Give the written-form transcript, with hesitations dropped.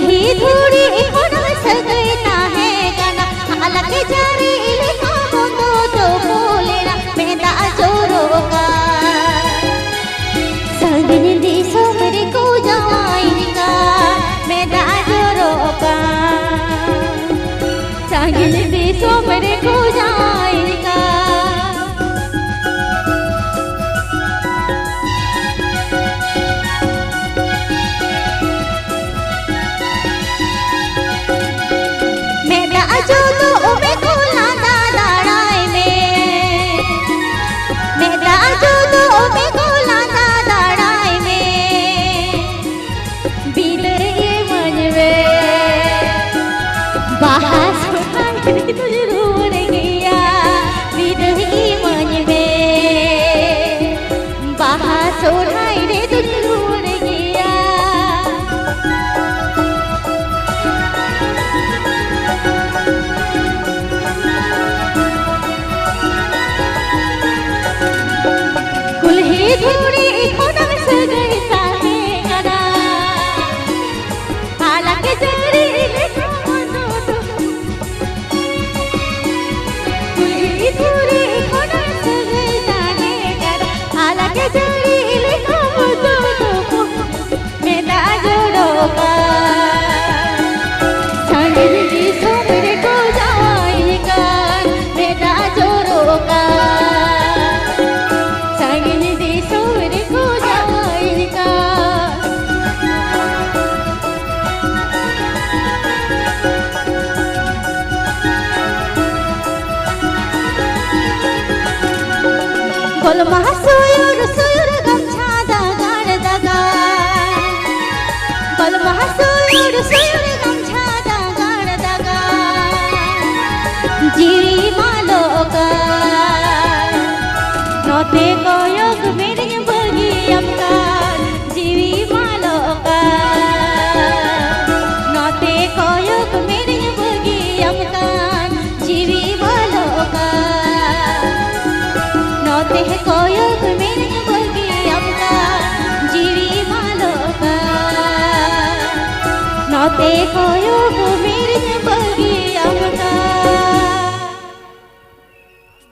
कुल्ही धूड़ी इकोना सगैता है गाना हालांकि जारी लिखा हो तो बोलेना मेरा जोरो का संगीन दिसो मेरे को जाएगा मेरा जोरो का संगीन दिसो मेरे को जाएगा जो तो ओबे कोला दाड़ाई में मेरा जो तो ओबे कोला दाड़ाई में बीले ये मन में बाहर सुनाई तुझे रूठ गया बीले ये मन में बाहर सुनाई रे तुझे रूठ गया धूड़ी इकोना सगैता है गाना हालांकि जारी लिखा हो तो कुल्ही धूड़ी इकोना सगैता है गाना हालांकि जारी लिखा हो तो मेरा जोड़ो का संगीन दिसो मेरे को जाएगा मेरा जोड़ो का golma soyur gamcha dagar daga golma soyur gamcha dagar daga jiri maloka note koyog mere bagi amka jiri maloka note koyog mere bagi amka jiri maloka note koyog mere bagi amka jiri maloka note koyog mere